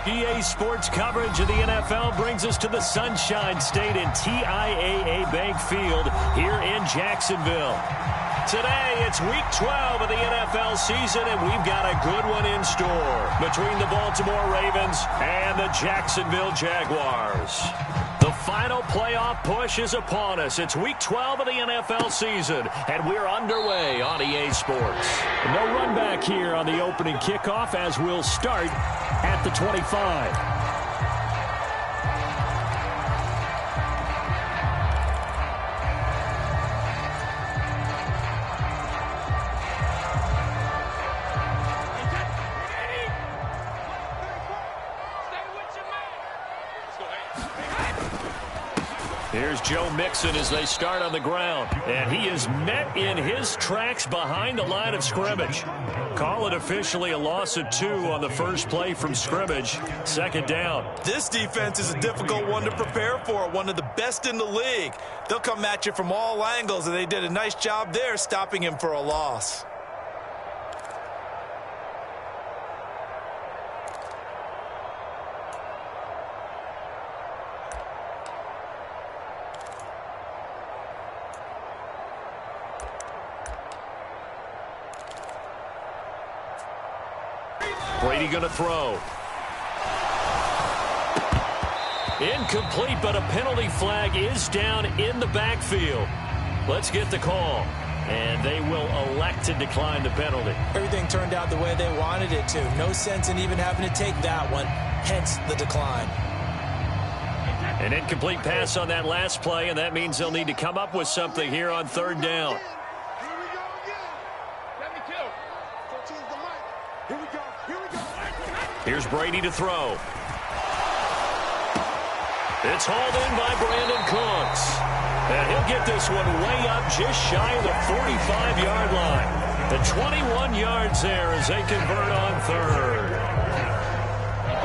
EA Sports coverage of the NFL brings us to the Sunshine State and TIAA Bank Field here in Jacksonville. Today, it's Week 12 of the NFL season, and we've got a good one in store between the Baltimore Ravens and the Jacksonville Jaguars. The final playoff push is upon us. It's Week 12 of the NFL season, and we're underway on EA Sports. No run back here on the opening kickoff as we'll start at the 25. Here's Joe Mixon as they start on the ground. And he is met in his tracks behind the line of scrimmage. Call it officially a loss of 2 on the first play from scrimmage. Second down. This defense is a difficult one to prepare for. One of the best in the league. They'll come at you from all angles, and they did a nice job there stopping him for a loss. Brady going to throw. Incomplete, but a penalty flag is down in the backfield. Let's get the call. And they will elect to decline the penalty. Everything turned out the way they wanted it to. No sense in even having to take that one, hence the decline. An incomplete pass on that last play, and that means they'll need to come up with something here on third down. Here's Brady to throw. It's hauled in by Brandon Cooks. And he'll get this one way up just shy of the 45-yard line. The 21 yards there as they convert on third.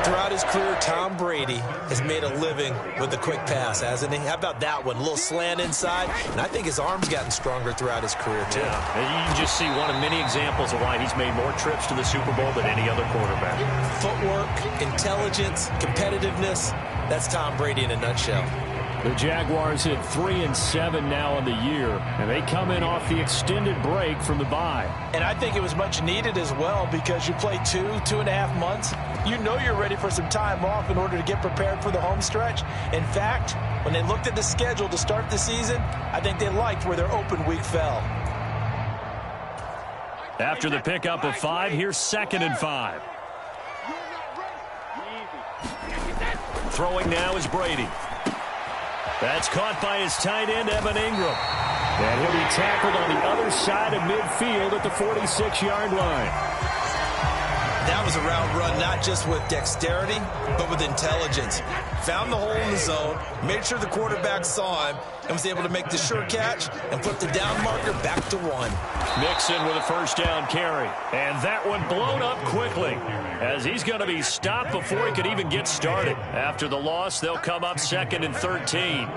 Throughout his career, Tom Brady has made a living with the quick pass, hasn't he? How about that one? A little slant inside, and I think his arm's gotten stronger throughout his career, too. Yeah, and you can just see one of many examples of why he's made more trips to the Super Bowl than any other quarterback. Footwork, intelligence, competitiveness, that's Tom Brady in a nutshell. The Jaguars hit 3-7 now on the year, and they come in off the extended break from the bye. And I think it was much needed as well because you play 2.5 months. You know you're ready for some time off in order to get prepared for the home stretch. In fact, when they looked at the schedule to start the season, I think they liked where their open week fell. After the pickup of 5, here's 2nd and 5. Throwing now is Brady. That's caught by his tight end, Evan Ingram. And he'll be tackled on the other side of midfield at the 46-yard line. That was a route run not just with dexterity, but with intelligence. Found the hole in the zone, made sure the quarterback saw him, and was able to make the sure catch and put the down marker back to 1. Mixon with a first down carry. And that one blown up quickly as he's going to be stopped before he could even get started. After the loss, they'll come up 2nd and 13.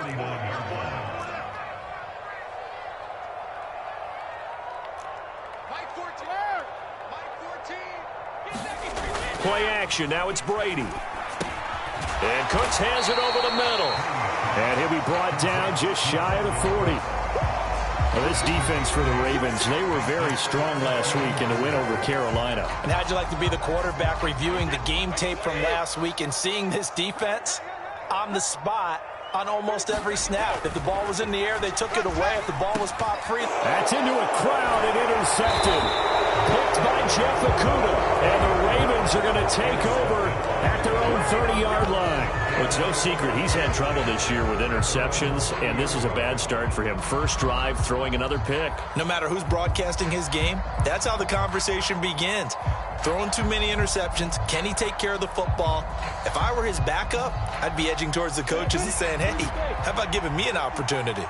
Play action. Now it's Brady. And Cooks has it over the middle. And he'll be brought down just shy of the 40. Well, this defense for the Ravens, they were very strong last week in the win over Carolina. And how'd you like to be the quarterback reviewing the game tape from last week and seeing this defense on the spot on almost every snap? If the ball was in the air, they took it away. If the ball was popped free. That's into a crowd and intercepted. Picked by Jeff Okudah. And the Ravens are going to take over at their own 30-yard line. Well, it's no secret he's had trouble this year with interceptions, and this is a bad start for him. First drive, throwing another pick. No matter who's broadcasting his game, that's how the conversation begins. Throwing too many interceptions. Can he take care of the football? If I were his backup, I'd be edging towards the coaches and saying, hey, how about giving me an opportunity?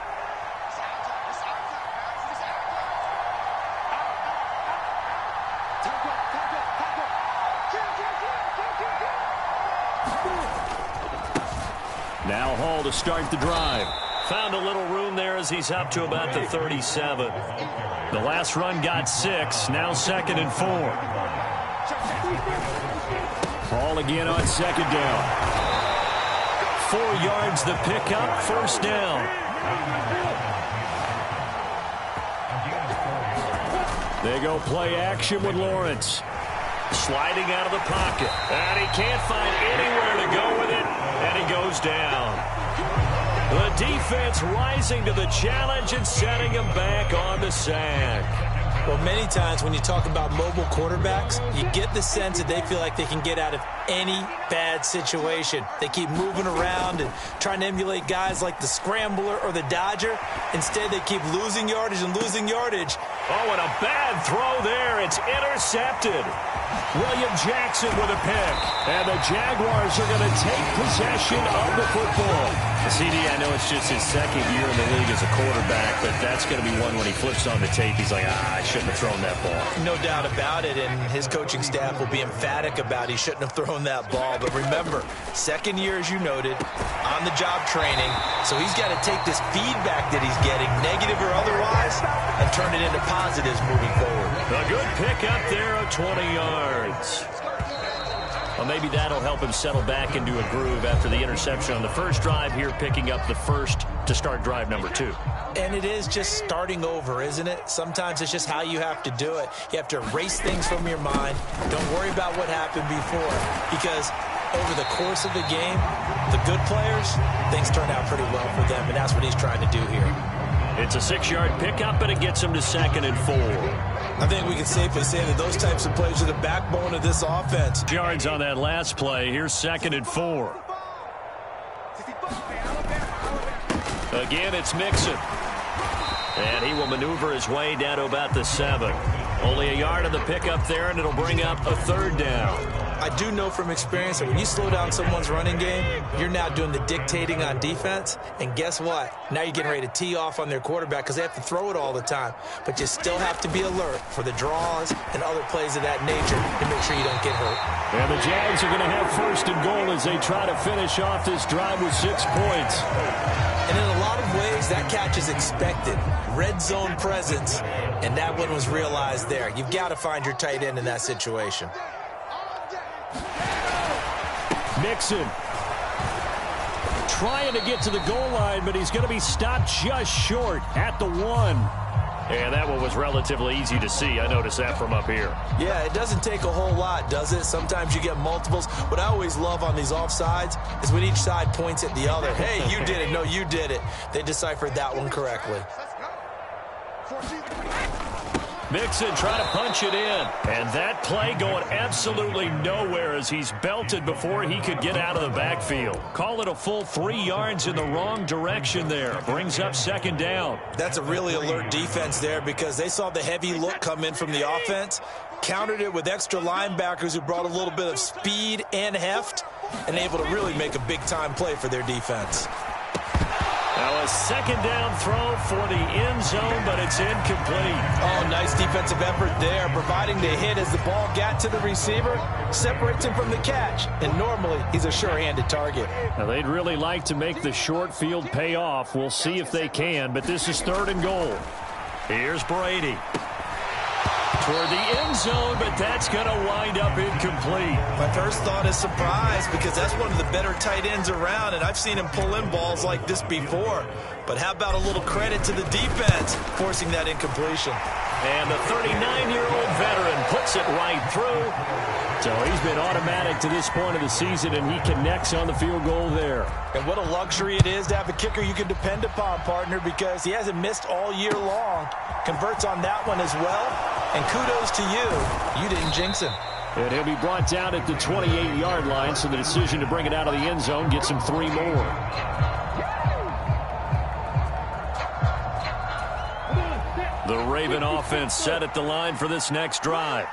Now Hall to start the drive. Found a little room there as he's up to about the 37. The last run got 6. Now 2nd and 4. Ball again on second down. 4 yards the pickup, first down. They go play action with Lawrence. Sliding out of the pocket. And he can't find anywhere to go with it. And he goes down. The defense rising to the challenge and setting him back on the sack. Well, many times when you talk about mobile quarterbacks, you get the sense that they feel like they can get out of any bad situation. They keep moving around and trying to emulate guys like the scrambler or the dodger. Instead, they keep losing yardage and losing yardage. Oh, and a bad throw there. It's intercepted. William Jackson with a pick. And the Jaguars are going to take possession of the football. CD, I know it's just his second year in the league as a quarterback, but that's going to be one when he flips on the tape. He's like, I shouldn't have thrown that ball. No doubt about it, and his coaching staff will be emphatic about he shouldn't have thrown that ball. But remember, second year, as you noted, on-the-job training, so he's got to take this feedback that he's getting, negative or otherwise, and turn it into positives moving forward. A good pick up there of 20 yards. Well, maybe that'll help him settle back into a groove after the interception on the first drive here, picking up the first to start drive number 2. And it is just starting over, isn't it? Sometimes it's just how you have to do it. You have to erase things from your mind. Don't worry about what happened before, because over the course of the game, the good players, things turn out pretty well for them, and that's what he's trying to do here. It's a 6-yard pickup, and it gets him to 2nd and 4. I think we can safely say that those types of plays are the backbone of this offense. Yards on that last play. Here's 2nd and 4. Again, it's Mixon. And he will maneuver his way down to about the 7. Only a yard of the pickup there, and it'll bring up a 3rd down. I do know from experience that when you slow down someone's running game, you're now doing the dictating on defense. And guess what? Now you're getting ready to tee off on their quarterback because they have to throw it all the time. But you still have to be alert for the draws and other plays of that nature to make sure you don't get hurt. And the Jags are going to have 1st and goal as they try to finish off this drive with 6 points. And in a lot of ways, that catch is expected. Red zone presence, and that one was realized there. You've got to find your tight end in that situation. Mixon trying to get to the goal line, but he's going to be stopped just short at the 1. And that one was relatively easy to see. I noticed that from up here. Yeah, it doesn't take a whole lot, does it? Sometimes you get multiples. What I always love on these offsides is when each side points at the other. Hey, you did it. No, you did it. They deciphered that one correctly. Mixon trying to punch it in. And that play going absolutely nowhere as he's belted before he could get out of the backfield. Call it a full 3 yards in the wrong direction there. Brings up 2nd down. That's a really alert defense there because they saw the heavy look come in from the offense, countered it with extra linebackers who brought a little bit of speed and heft, and able to really make a big-time play for their defense. Now a 2nd down throw for the end zone, but it's incomplete. Oh, nice defensive effort there, providing the hit as the ball got to the receiver, separates him from the catch, and normally he's a sure-handed target. Now they'd really like to make the short field pay off. We'll see if they can, but this is 3rd and goal. Here's Brady. Toward the end zone, but that's going to wind up incomplete. My first thought is surprise because that's one of the better tight ends around, and I've seen him pull in balls like this before. But how about a little credit to the defense forcing that incompletion? And the 39-year-old veteran puts it right through. So he's been automatic to this point of the season, and he connects on the field goal there. And what a luxury it is to have a kicker you can depend upon, partner, because he hasn't missed all year long. Converts on that one as well. And kudos to you. You didn't jinx him. And he'll be brought down at the 28-yard line, so the decision to bring it out of the end zone gets him 3 more. The Raven offense set at the line for this next drive.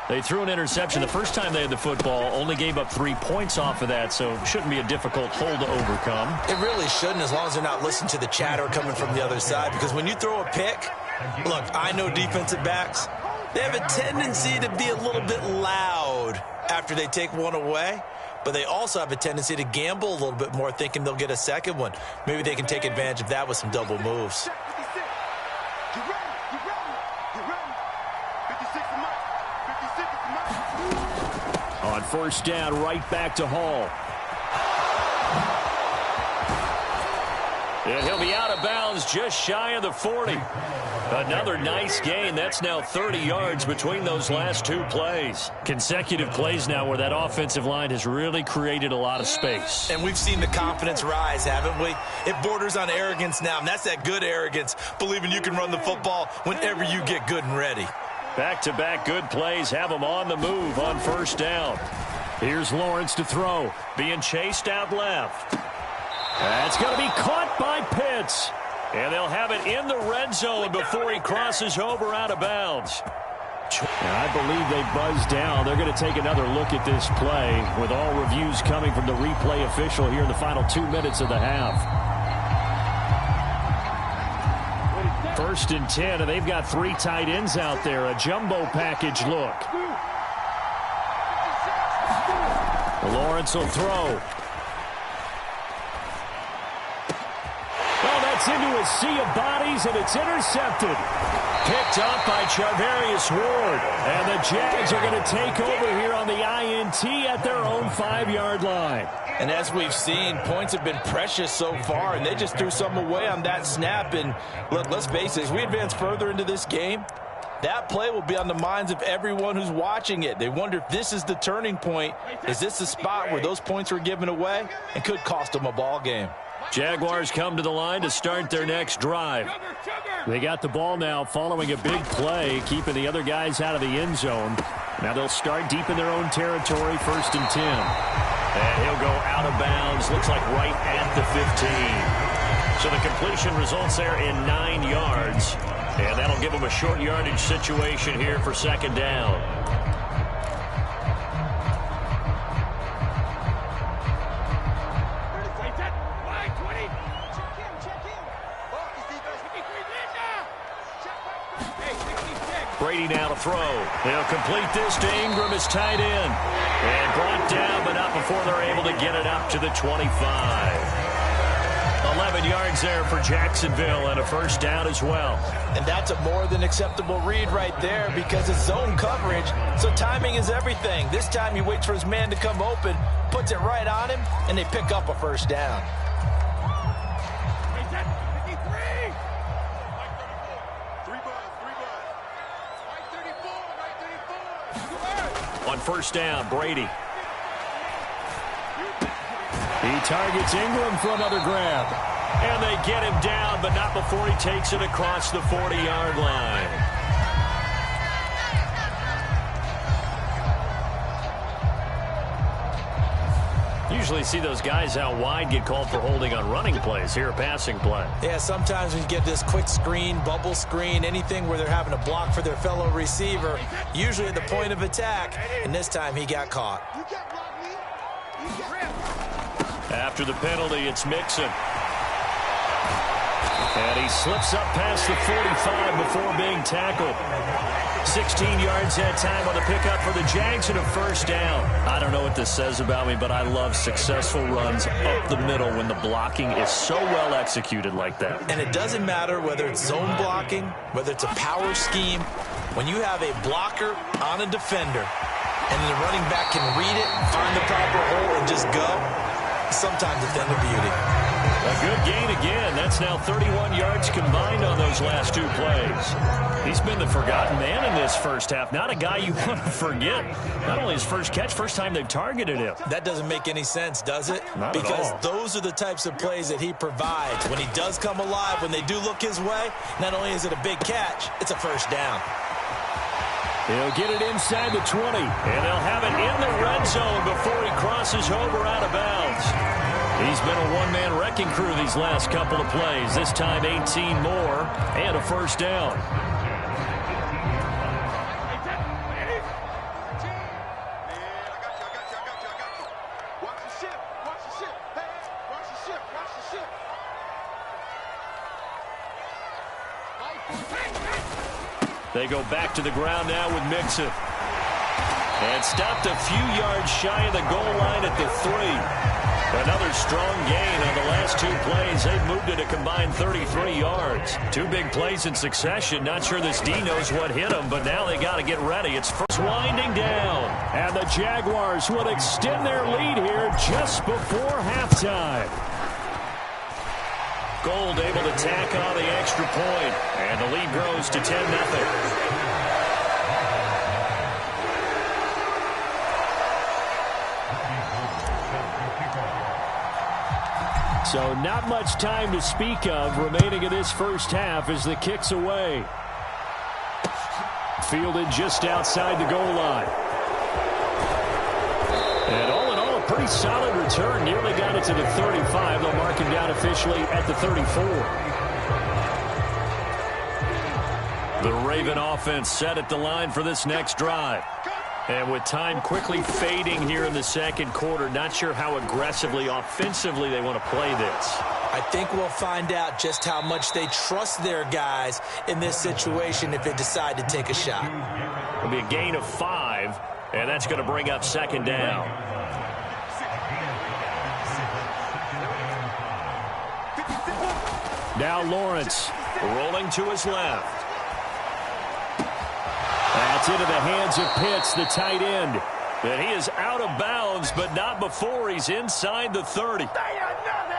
They threw an interception the first time they had the football, only gave up 3 points off of that, so it shouldn't be a difficult hole to overcome. It really shouldn't, as long as they're not listening to the chatter coming from the other side, because when you throw a pick, look, I know defensive backs, they have a tendency to be a little bit loud after they take one away, but they also have a tendency to gamble a little bit more, thinking they'll get a second one. Maybe they can take advantage of that with some double moves. On first down, right back to Hall. And he'll be out of bounds just shy of the 40. Another nice gain. That's now 30 yards between those last two plays. Consecutive plays now where that offensive line has really created a lot of space. And we've seen the confidence rise, haven't we? It borders on arrogance now, and that's that good arrogance, believing you can run the football whenever you get good and ready. Back-to-back good plays have them on the move on first down. Here's Lawrence to throw, being chased out left. That's going to be caught by Pitts. And they'll have it in the red zone before he crosses over out of bounds. I believe they buzzed down. They're going to take another look at this play with all reviews coming from the replay official here in the final 2 minutes of the half. 1st and 10, and they've got 3 tight ends out there. A jumbo package look. Lawrence will throw. Into a sea of bodies, and it's intercepted. Picked up by Charvarius Ward. And the Jags are going to take over here on the INT at their own 5-yard line. And as we've seen, points have been precious so far, and they just threw some away on that snap. And look, let's face it, as we advance further into this game, that play will be on the minds of everyone who's watching it. They wonder if this is the turning point. Is this the spot where those points were given away and could cost them a ball game? Jaguars come to the line to start their next drive. They got the ball now following a big play, keeping the other guys out of the end zone. Now they'll start deep in their own territory, 1st and 10. And he'll go out of bounds, looks like right at the 15. So the completion results there in 9 yards. And that'll give them a short yardage situation here for 2nd down. Brady now to throw. They'll complete this to Ingram as tight end. And brought down, but not before they're able to get it up to the 25. 11 yards there for Jacksonville and a 1st down as well. And that's a more than acceptable read right there because it's zone coverage, so timing is everything. This time he waits for his man to come open, puts it right on him, and they pick up a 1st down. On 1st down, Brady. He targets Ingram for another grab. And they get him down, but not before he takes it across the 40-yard line. Usually see those guys out wide get called for holding on running plays. Here, a passing play. Yeah, sometimes when you get this quick screen, bubble screen, anything where they're having to block for their fellow receiver, usually at the point of attack, and this time he got caught. After the penalty, it's Mixon. And he slips up past the 45 before being tackled. 16 yards that time on the pickup for the Jags and a 1st down. I don't know what this says about me, but I love successful runs up the middle when the blocking is so well executed like that. And it doesn't matter whether it's zone blocking, whether it's a power scheme. When you have a blocker on a defender and the running back can read it, find the proper hole, and just go, sometimes it's then the beauty. A good gain again. That's now 31 yards combined on those last 2 plays. He's been the forgotten man in this 1st half. Not a guy you want to forget. Not only his first catch, first time they've targeted him. That doesn't make any sense, does it? Not because at all. Those are the types of plays that he provides. When he does come alive, when they do look his way, not only is it a big catch, it's a 1st down. He'll get it inside the 20, and they'll have it in the red zone before he crosses over out of bounds. He's been a one-man wrecking crew these last couple of plays. This time 18 more and a 1st down. They go back to the ground now with Mixon. And stopped a few yards shy of the goal line at the 3. Another strong gain on the last 2 plays. They've moved it a combined 33 yards. 2 big plays in succession. Not sure this D knows what hit them, but now they got to get ready. It's first winding down. And the Jaguars will extend their lead here just before halftime. Gold able to tack on the extra point, and the lead grows to 10-0. So not much time to speak of remaining in this first half as the kick's away. Fielded just outside the goal line. And all in all, a pretty solid return. Nearly got it to the 35. They'll mark him down officially at the 34. The Raven offense set at the line for this next drive. And with time quickly fading here in the second quarter, not sure how aggressively, offensively they want to play this. I think we'll find out just how much they trust their guys in this situation if they decide to take a shot. It'll be a gain of 5, and that's going to bring up second down. Now Lawrence rolling to his left. That's into the hands of Pitts, the tight end. And he is out of bounds, but not before he's inside the 30.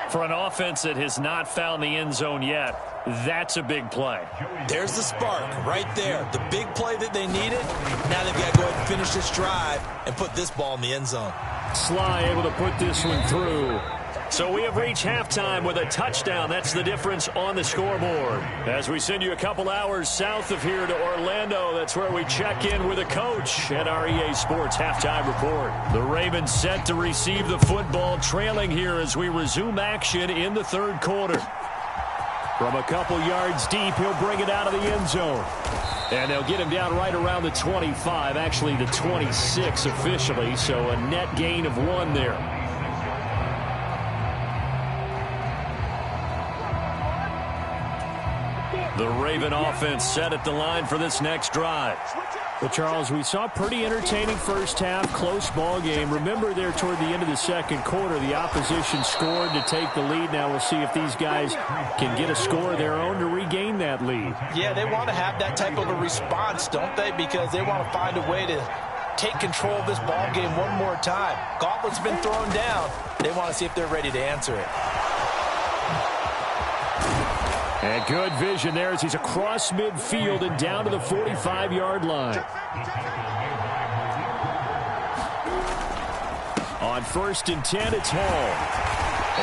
For an offense that has not found the end zone yet, that's a big play. There's the spark right there. The big play that they needed. Now they've got to go ahead and finish this drive and put this ball in the end zone. Sly able to put this one through. So we have reached halftime with a touchdown. That's the difference on the scoreboard. As we send you a couple hours south of here to Orlando, that's where we check in with a coach at our EA Sports Halftime Report. The Ravens set to receive the football, trailing here as we resume action in the third quarter. From a couple yards deep, he'll bring it out of the end zone. And they'll get him down right around the 25, actually the 26 officially, so a net gain of 1 there. The Raven offense set at the line for this next drive. Well, Charles, we saw a pretty entertaining first half, close ball game. Remember there toward the end of the second quarter, the opposition scored to take the lead. Now we'll see if these guys can get a score of their own to regain that lead. Yeah, they want to have that type of a response, don't they? Because they want to find a way to take control of this ball game one more time. Gauntlet's been thrown down. They want to see if they're ready to answer it. And good vision there as he's across midfield and down to the 45-yard line. On 1st and 10, it's Hall.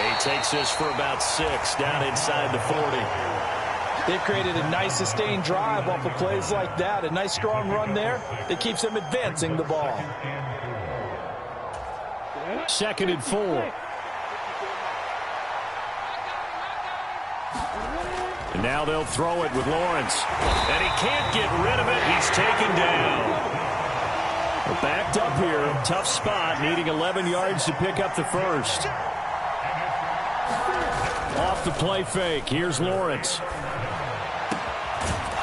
He takes this for about 6 down inside the 40. They've created a nice sustained drive off of plays like that. A nice strong run there that keeps them advancing the ball. 2nd and 4. And now they'll throw it with Lawrence. And he can't get rid of it. He's taken down. We're backed up here. Tough spot. Needing 11 yards to pick up the first. Off the play fake. Here's Lawrence.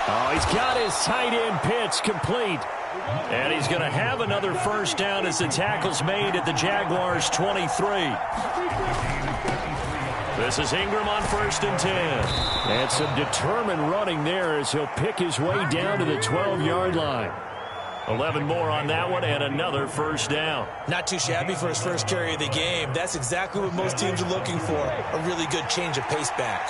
Oh, he's got his tight end Pitts complete. And he's going to have another first down as the tackle's made at the Jaguars' 23. This is Ingram on 1st and 10. And some determined running there as he'll pick his way down to the 12-yard line. 11 more on that one and another first down. Not too shabby for his first carry of the game. That's exactly what most teams are looking for. A really good change of pace back.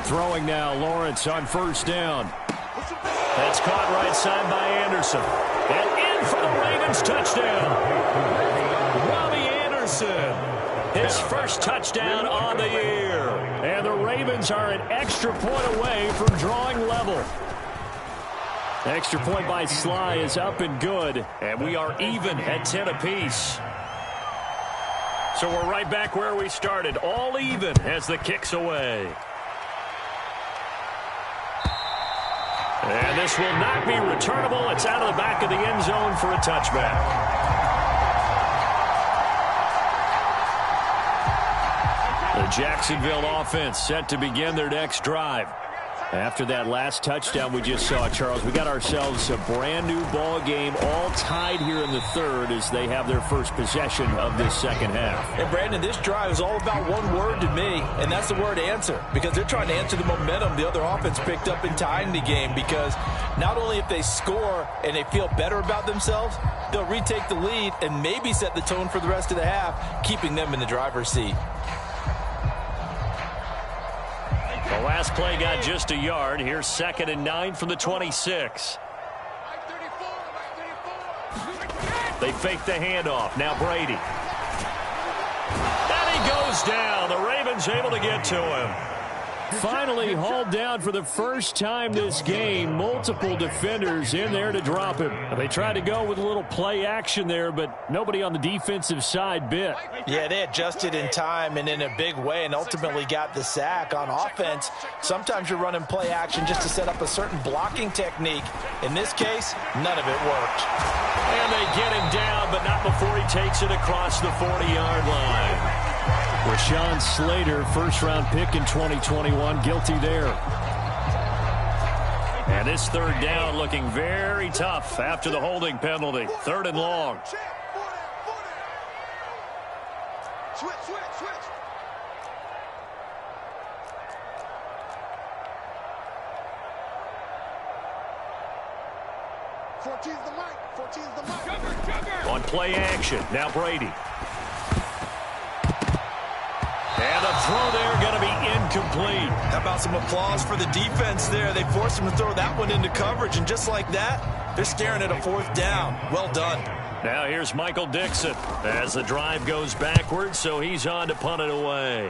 Throwing now, Lawrence on 1st down. That's caught right side by Anderson. And in for the Ravens touchdown. His first touchdown on the year. And the Ravens are an extra point away from drawing level. Extra point by Sly is up and good. And we are even at 10 apiece. So we're right back where we started. All even as the kick's away. And this will not be returnable. It's out of the back of the end zone for a touchback. The Jacksonville offense set to begin their next drive. After that last touchdown we just saw, Charles, we got ourselves a brand new ball game, all tied here in the third as they have their first possession of this second half. And Brandon, this drive is all about one word to me, and that's the word answer, because they're trying to answer the momentum the other offense picked up in tying the game, because not only if they score and they feel better about themselves, they'll retake the lead and maybe set the tone for the rest of the half, keeping them in the driver's seat. The last play got just a yard. Here's 2nd and 9 from the 26. They fake the handoff. Now Brady. And he goes down. The Ravens able to get to him. Finally hauled down for the first time this game. Multiple defenders in there to drop him. They tried to go with a little play action there, but nobody on the defensive side bit. Yeah, they adjusted in time and in a big way and ultimately got the sack. On offense, sometimes you're running play action just to set up a certain blocking technique. In this case, none of it worked. And they get him down, but not before he takes it across the 40-yard line. Rashawn Slater, first-round pick in 2021, guilty there. And this third down looking very tough after the holding penalty. 3rd and long. Switch. 14's the mic. On play action, now Brady. And the throw there going to be incomplete. How about some applause for the defense there? They forced him to throw that one into coverage, and just like that, they're staring at a 4th down. Well done. Now here's Michael Dixon as the drive goes backwards, so he's on to punt it away.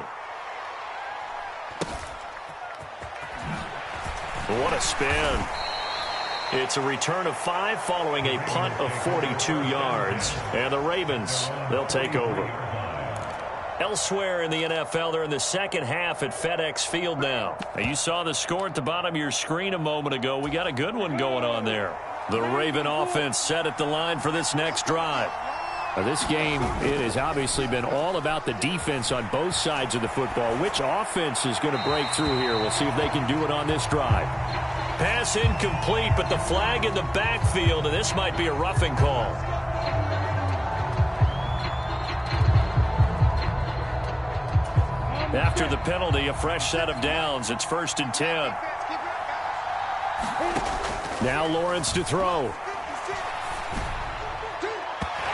What a spin. It's a return of 5 following a punt of 42 yards. And the Ravens, they'll take over. Elsewhere in the NFL, they're in the second half at FedEx Field now. You saw the score at the bottom of your screen a moment ago. We got a good one going on there. The Raven offense set at the line for this next drive. This game, it has obviously been all about the defense on both sides of the football. Which offense is going to break through here? We'll see if they can do it on this drive. Pass incomplete, but the flag in the backfield, and this might be a roughing call. After the penalty, a fresh set of downs. It's 1st and 10. Now Lawrence to throw.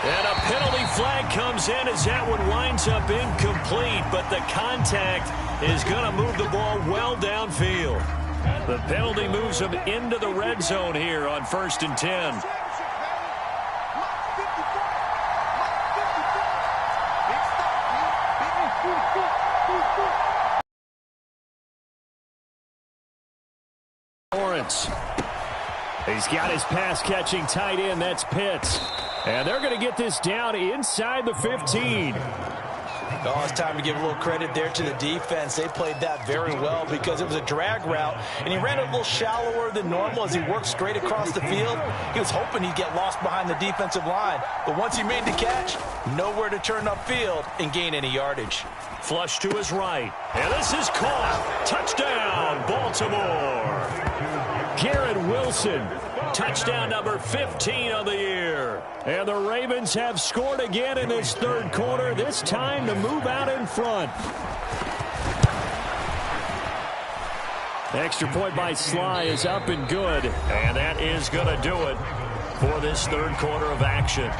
And a penalty flag comes in as that one winds up incomplete, but the contact is going to move the ball well downfield. The penalty moves him into the red zone here on 1st and 10. Lawrence. He's got his pass-catching tight end. That's Pitts. And they're going to get this down inside the 15. Oh, it's time to give a little credit there to the defense. They played that very well because it was a drag route, and he ran it a little shallower than normal as he worked straight across the field. He was hoping he'd get lost behind the defensive line, but once he made the catch, nowhere to turn upfield and gain any yardage. Flush to his right, and this is caught. Touchdown, Baltimore. Garrett Wilson, touchdown number 15 of the year. And the Ravens have scored again in this third quarter, this time to move out in front. Extra point by Sly is up and good. And that is going to do it for this third quarter of action.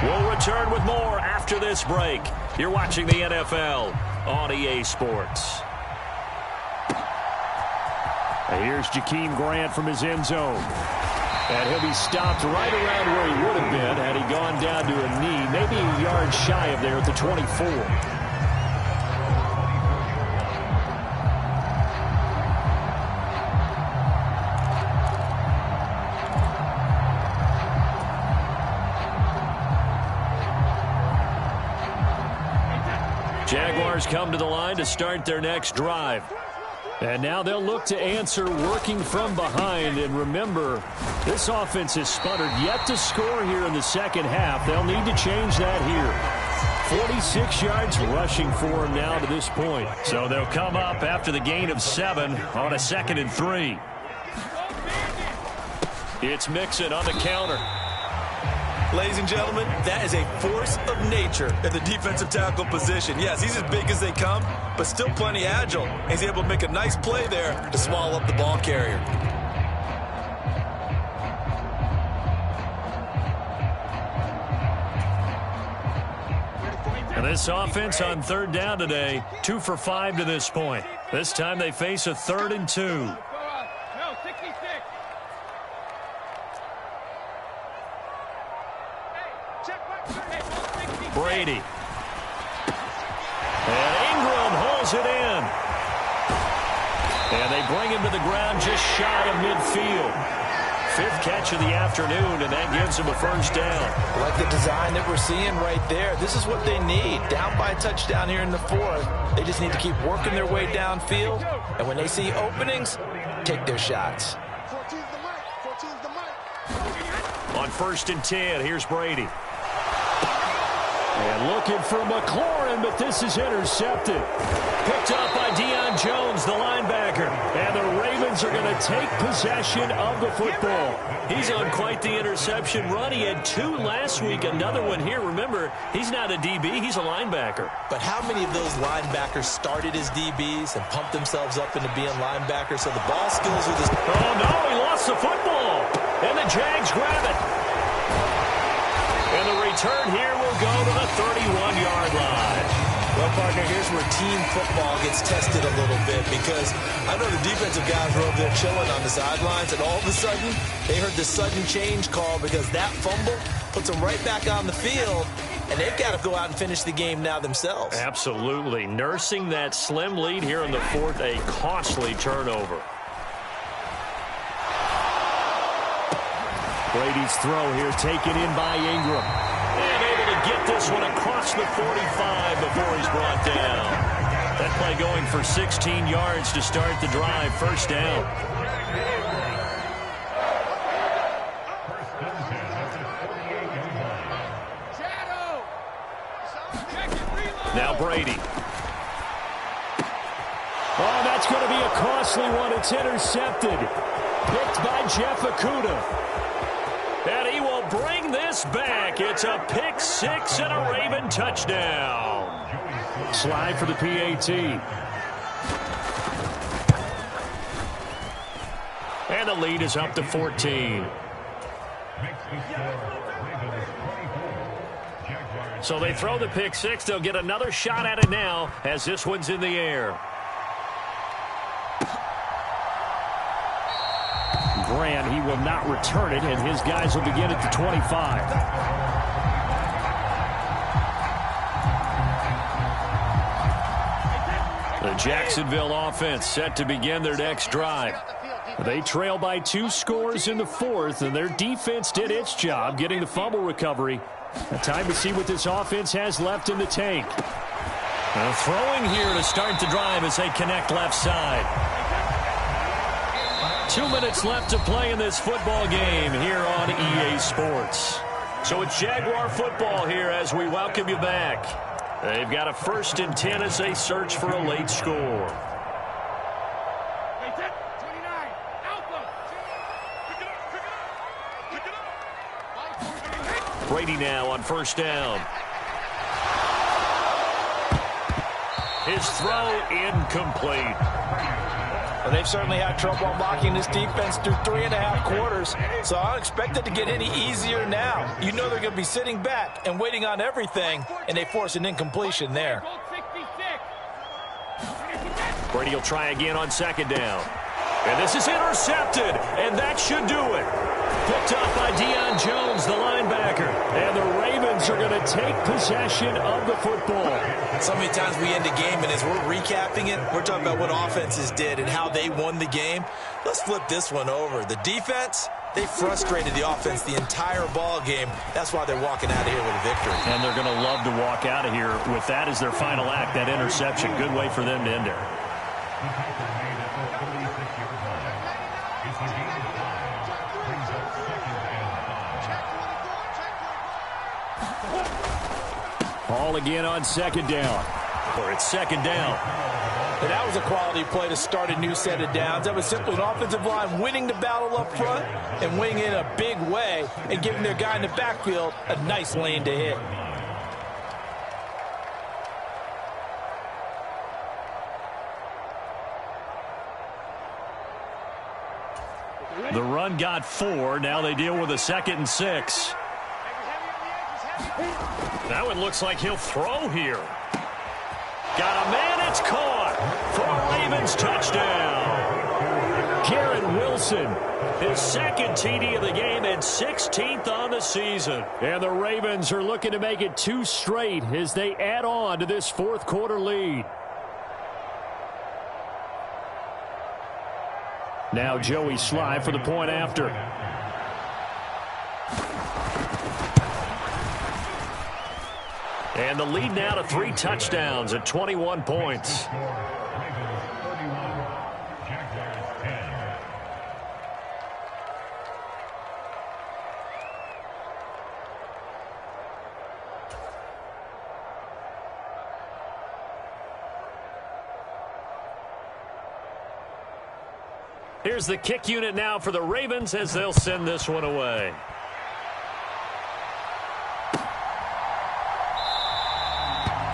We'll return with more after this break. You're watching the NFL on EA Sports. Here's Jakeem Grant from his end zone. And he'll be stopped right around where he would have been had he gone down to a knee, maybe a yard shy of there at the 24. Jaguars come to the line to start their next drive. And now they'll look to answer working from behind. And remember, this offense has sputtered yet to score here in the second half. They'll need to change that here. 46 yards rushing for him now to this point. So they'll come up after the gain of 7 on a 2nd and 3. It's Mixon on the counter. Ladies and gentlemen, that is a force of nature at the defensive tackle position. Yes, he's as big as they come, but still plenty agile. He's able to make a nice play there to swallow up the ball carrier. And this offense on 3rd down today, 2 for 5 to this point. This time they face a 3rd and 2. Brady. And Ingram holds it in. And they bring him to the ground just shy of midfield. 5th catch of the afternoon, and that gives him a 1st down. Like the design that we're seeing right there, this is what they need. Down by a touchdown here in the 4th. They just need to keep working their way downfield. And when they see openings, take their shots. 14's the mic. 14's the mic. On 1st and 10, here's Brady. And looking for McLaurin, but this is intercepted. Picked up by Deion Jones, the linebacker. And the Ravens are going to take possession of the football. He's on quite the interception run. He had 2 last week, another one here. Remember, he's not a DB, he's a linebacker. But how many of those linebackers started as DBs and pumped themselves up into being linebackers? So the ball skills are just... Oh, no, he lost the football. And the Jags grab it. And the return here will go to the 31-yard line. Well, partner, here's where team football gets tested a little bit, because I know the defensive guys were over there chilling on the sidelines, and all of a sudden, they heard the sudden change call because that fumble puts them right back on the field, and they've got to go out and finish the game now themselves. Absolutely. Nursing that slim lead here in the 4th, a costly turnover. Brady's throw here taken in by Ingram. And able to get this one across the 45 before he's brought down. That play going for 16 yards to start the drive. 1st down. Now Brady. Oh, that's going to be a costly one. It's intercepted. Picked by Jeff Okudah. And he will bring this back. It's a pick 6 and a Raven touchdown. Slide for the PAT. And the lead is up to 14. So they throw the pick 6. They'll get another shot at it now as this one's in the air. Grant, he will not return it, and his guys will begin at the 25. The Jacksonville offense set to begin their next drive. They trail by 2 scores in the 4th, and their defense did its job getting the fumble recovery. Time to see what this offense has left in the tank. Throwing here to start the drive as they connect left side. 2 minutes left to play in this football game here on EA Sports. So it's Jaguar football here as we welcome you back. They've got a 1st and 10 as they search for a late score. Brady now on 1st down. His throw incomplete. Well, they've certainly had trouble unlocking this defense through 3.5 quarters, so I don't expect it to get any easier now. You know they're going to be sitting back and waiting on everything, and they force an incompletion there. Brady will try again on 2nd down. And this is intercepted, and that should do it. Picked up by Deion Jones, the linebacker. And the Ravens are going to take possession of the football. So many times we end a game, and as we're recapping it, we're talking about what offenses did and how they won the game. Let's flip this one over. The defense, they frustrated the offense the entire ball game. That's why they're walking out of here with a victory. And they're going to love to walk out of here with that as their final act, that interception. Good way for them to end it. Ball again on second down. Or it's second down. And that was a quality play to start a new set of downs. That was simply an offensive line winning the battle up front and winning it in a big way and giving their guy in the backfield a nice lane to hit. The run got 4. Now they deal with a 2nd and 6. That one looks like he'll throw here. Got a man, it's caught for a Ravens touchdown. Garrett Wilson, his 2nd TD of the game and 16th on the season. And the Ravens are looking to make it 2 straight as they add on to this 4th quarter lead. Now Joey Sly for the point after. And the lead now to 3 touchdowns at 21 points. Here's the kick unit now for the Ravens as they'll send this one away.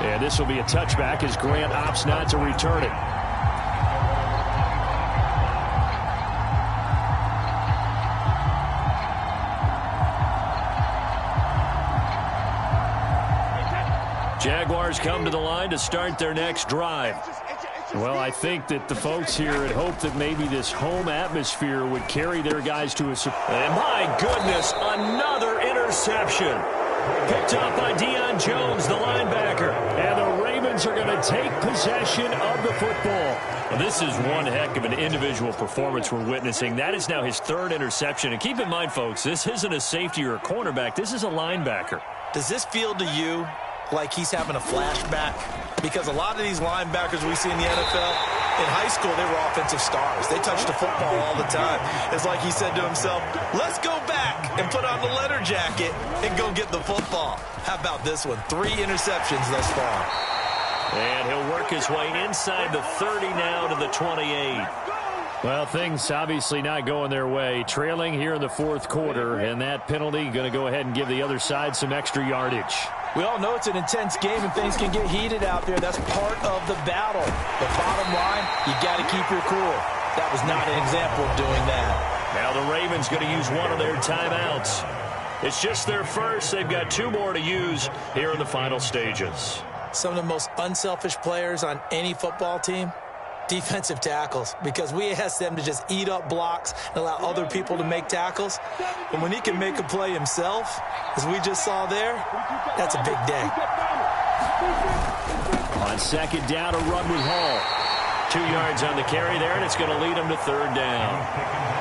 And this will be a touchback as Grant opts not to return it. Jaguars come to the line to start their next drive. Well, I think that the folks here had hoped that maybe this home atmosphere would carry their guys to a... And my goodness, another interception. Picked up by Deion Jones, the linebacker. And the Ravens are going to take possession of the football. Well, this is one heck of an individual performance we're witnessing. That is now his 3rd interception. And keep in mind, folks, this isn't a safety or a cornerback. This is a linebacker. Does this feel to you like he's having a flashback? Because a lot of these linebackers we see in the NFL, in high school, they were offensive stars. They touched the football all the time. It's like he said to himself, let's go back and put on the leather jacket and go get the football. How about this one? 3 interceptions thus far. And he'll work his way inside the 30 now to the 28. Well, things obviously not going their way. Trailing here in the 4th quarter, and that penalty going to go ahead and give the other side some extra yardage. We all know it's an intense game and things can get heated out there. That's part of the battle. But bottom line, you got to keep your cool. That was not an example of doing that. Now the Ravens going to use one of their timeouts. It's just their first. They've got 2 more to use here in the final stages. Some of the most unselfish players on any football team, defensive tackles, because we ask them to just eat up blocks and allow other people to make tackles. And when he can make a play himself, as we just saw there, that's a big day. On second down, a run with Hall. 2 yards on the carry there, and it's going to lead him to 3rd down.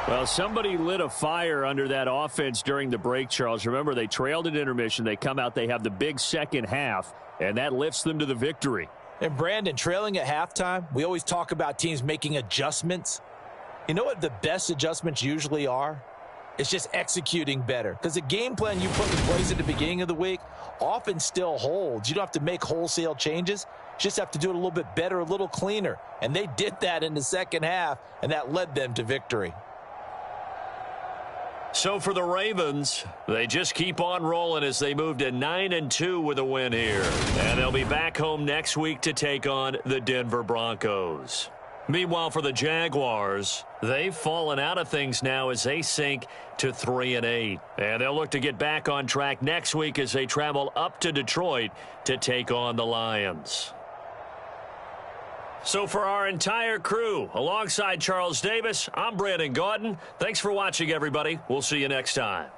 Well, somebody lit a fire under that offense during the break, Charles. Remember, they trailed at intermission. They come out, they have the big second half, and that lifts them to the victory. And, Brandon, trailing at halftime, we always talk about teams making adjustments. You know what the best adjustments usually are? It's just executing better. Because the game plan you put in place at the beginning of the week often still holds. You don't have to make wholesale changes. You just have to do it a little bit better, a little cleaner. And they did that in the second half, and that led them to victory. So for the Ravens, they just keep on rolling as they move to 9-2 with a win here. And they'll be back home next week to take on the Denver Broncos. Meanwhile, for the Jaguars, they've fallen out of things now as they sink to 3-8. And they'll look to get back on track next week as they travel up to Detroit to take on the Lions. So for our entire crew, alongside Charles Davis, I'm Brandon Gaudin. Thanks for watching, everybody. We'll see you next time.